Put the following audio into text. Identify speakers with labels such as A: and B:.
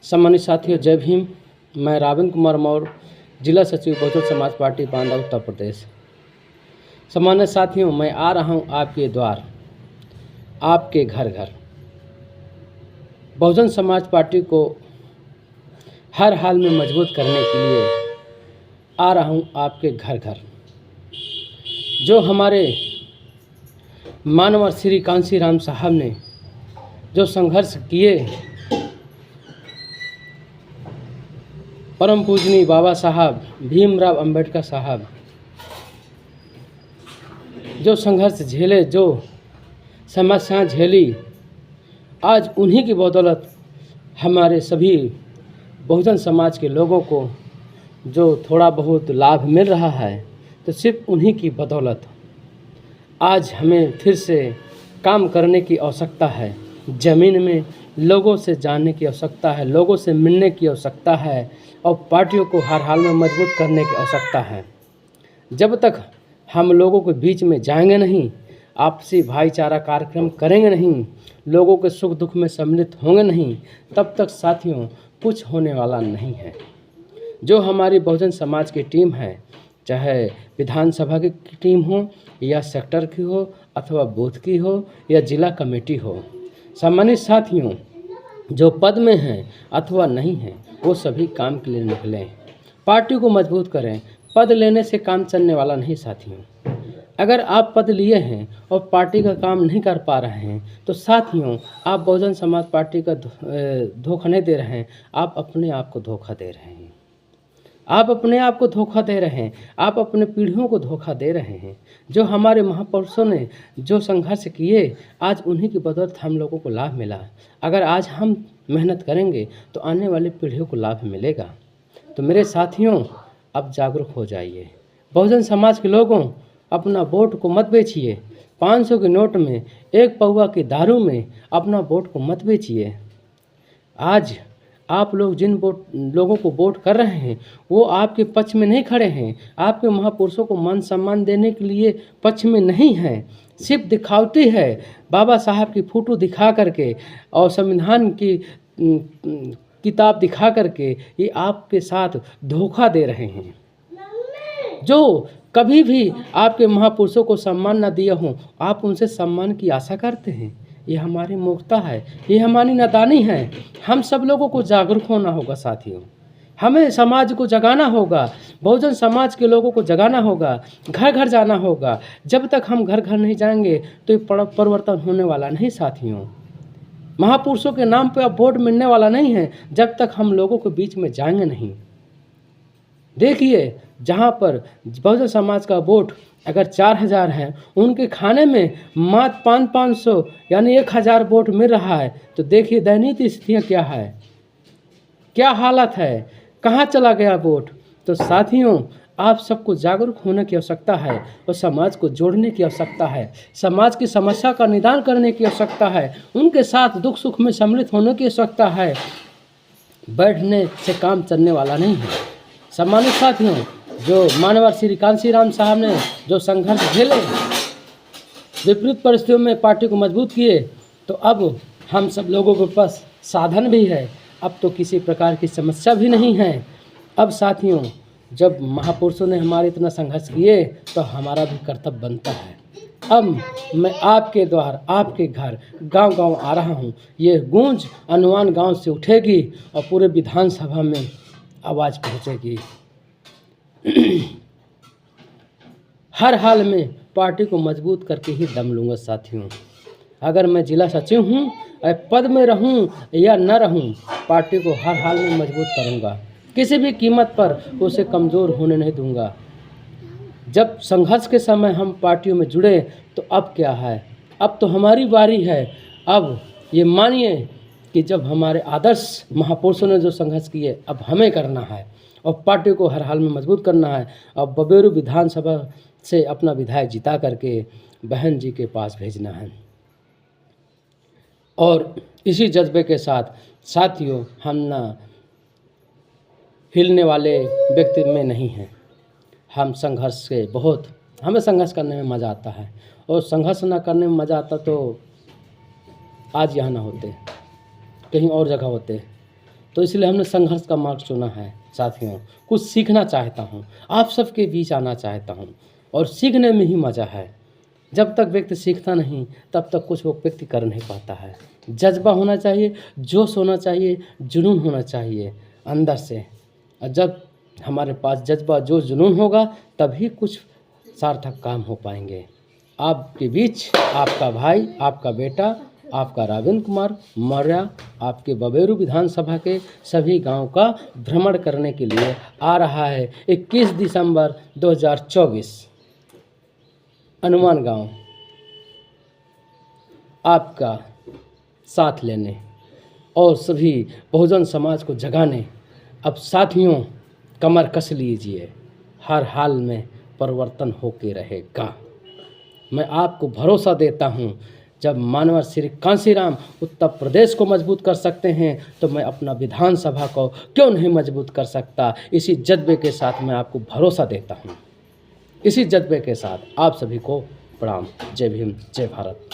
A: सम्मानित साथियों, जय भीम। मैं राविन कुमार मौर्य, जिला सचिव बहुजन समाज पार्टी बांदा, उत्तर प्रदेश। सम्मानित साथियों, मैं आ रहा हूं आपके द्वार, आपके घर घर। बहुजन समाज पार्टी को हर हाल में मजबूत करने के लिए आ रहा हूं आपके घर घर। जो हमारे मानवर श्री कांसी राम साहब ने जो संघर्ष किए, परम पूजनीय बाबा साहब भीमराव अंबेडकर साहब जो संघर्ष झेले, जो समस्याएं झेली, आज उन्हीं की बदौलत हमारे सभी बहुजन समाज के लोगों को जो थोड़ा बहुत लाभ मिल रहा है, तो सिर्फ उन्हीं की बदौलत आज हमें फिर से काम करने की आवश्यकता है। ज़मीन में लोगों से जानने की आवश्यकता है, लोगों से मिलने की आवश्यकता है और पार्टियों को हर हाल में मजबूत करने की आवश्यकता है। जब तक हम लोगों के बीच में जाएंगे नहीं, आपसी भाईचारा कार्यक्रम करेंगे नहीं, लोगों के सुख दुख में सम्मिलित होंगे नहीं, तब तक साथियों कुछ होने वाला नहीं है। जो हमारी बहुजन समाज की टीम है, चाहे विधानसभा की टीम हो या सेक्टर की हो अथवा बूथ की हो या जिला कमेटी हो, सम्मानित साथियों, जो पद में हैं अथवा नहीं हैं, वो सभी काम के लिए निकलें, पार्टी को मजबूत करें। पद लेने से काम चलने वाला नहीं साथियों। अगर आप पद लिए हैं और पार्टी का काम नहीं कर पा रहे हैं, तो साथियों आप बहुजन समाज पार्टी का धोखा नहीं दे रहे हैं, आप अपने आप को धोखा दे रहे हैं। आप अपने आप को धोखा दे रहे हैं, आप अपने पीढ़ियों को धोखा दे रहे हैं। जो हमारे महापुरुषों ने जो संघर्ष किए, आज उन्हीं की बदौलत हम लोगों को लाभ मिला। अगर आज हम मेहनत करेंगे तो आने वाली पीढ़ियों को लाभ मिलेगा। तो मेरे साथियों, अब जागरूक हो जाइए। बहुजन समाज के लोगों, अपना वोट को मत बेचिए। 500 के नोट में, 1 पौवा की दारू में अपना वोट को मत बेचिए। आज आप लोग जिन लोगों को वोट कर रहे हैं, वो आपके पक्ष में नहीं खड़े हैं, आपके महापुरुषों को मान सम्मान देने के लिए पक्ष में नहीं हैं। सिर्फ दिखावटी है, बाबा साहब की फ़ोटो दिखा करके और संविधान की किताब दिखा करके ये आपके साथ धोखा दे रहे हैं। जो कभी भी आपके महापुरुषों को सम्मान न दिया हो, आप उनसे सम्मान की आशा करते हैं। ये हमारी मूर्खता है, ये हमारी नादानी है। हम सब लोगों को जागरूक होना होगा साथियों। हमें समाज को जगाना होगा, बहुजन समाज के लोगों को जगाना होगा, घर घर जाना होगा। जब तक हम घर घर नहीं जाएंगे तो ये परिवर्तन होने वाला नहीं साथियों। महापुरुषों के नाम पे अब वोट मिलने वाला नहीं है, जब तक हम लोगों के बीच में जाएंगे नहीं। देखिए, जहाँ पर बहुजन समाज का वोट अगर 4000 है, उनके खाने में मात्र 500 यानी 1000 वोट मिल रहा है, तो देखिए दयनीय स्थितियाँ क्या है, क्या हालत है, कहाँ चला गया वोट। तो साथियों, आप सबको जागरूक होने की आवश्यकता है और समाज को जोड़ने की आवश्यकता है, समाज की समस्या का निदान करने की आवश्यकता है, उनके साथ दुख सुख में सम्मिलित होने की आवश्यकता है। बैठने से काम चलने वाला नहीं है। सम्मानित साथियों, जो मानवर श्री कांसी राम साहब ने जो संघर्ष झेले, विपरीत परिस्थितियों में पार्टी को मजबूत किए, तो अब हम सब लोगों के पास साधन भी है। अब तो किसी प्रकार की समस्या भी नहीं है। अब साथियों, जब महापुरुषों ने हमारे इतना संघर्ष किए, तो हमारा भी कर्तव्य बनता है। अब मैं आपके द्वार, आपके घर, गांव गांव आ रहा हूं। ये गूंज अनुमान गांव से उठेगी और पूरे विधानसभा में आवाज़ पहुंचेगी। हर हाल में पार्टी को मजबूत करके ही दम लूँगा साथियों। अगर मैं जिला सचिव हूँ, पद में रहूँ या न रहूँ, पार्टी को हर हाल में मजबूत करूँगा। किसी भी कीमत पर उसे कमज़ोर होने नहीं दूँगा। जब संघर्ष के समय हम पार्टियों में जुड़े, तो अब क्या है, अब तो हमारी बारी है। अब ये मानिए कि जब हमारे आदर्श महापुरुषों ने जो संघर्ष किए, अब हमें करना है और पार्टी को हर हाल में मजबूत करना है। अब बबेरू विधानसभा से अपना विधायक जिता करके बहन जी के पास भेजना है। और इसी जज्बे के साथ साथियों, हम ना हिलने वाले व्यक्ति में नहीं हैं। हम संघर्ष से बहुत, हमें संघर्ष करने में मज़ा आता है, और संघर्ष ना करने में मज़ा आता तो आज यहाँ ना होते, कहीं और जगह होते। तो इसलिए हमने संघर्ष का मार्ग चुना है साथियों। कुछ सीखना चाहता हूँ, आप सबके बीच आना चाहता हूँ, और सीखने में ही मज़ा है। जब तक व्यक्ति सीखता नहीं तब तक कुछ वो व्यक्ति कर नहीं पाता है। जज्बा होना चाहिए, जोश होना चाहिए, जुनून होना चाहिए अंदर से। और जब हमारे पास जज्बा जोश जुनून होगा तभी कुछ सार्थक काम हो पाएंगे। आपके बीच आपका भाई, आपका बेटा, आपका राजेंद्र कुमार मौर्य आपके बबेरू विधानसभा के सभी गांव का भ्रमण करने के लिए आ रहा है 21 दिसंबर 2024 हनुमान गांव आपका साथ लेने और सभी बहुजन समाज को जगाने। अब साथियों कमर कस लीजिए, हर हाल में परिवर्तन होके रहेगा। मैं आपको भरोसा देता हूँ, जब मानवर श्री कांशीराम उत्तर प्रदेश को मजबूत कर सकते हैं तो मैं अपना विधानसभा को क्यों नहीं मजबूत कर सकता। इसी जज्बे के साथ मैं आपको भरोसा देता हूँ। इसी जज्बे के साथ आप सभी को प्रणाम। जय भीम, जय भारत।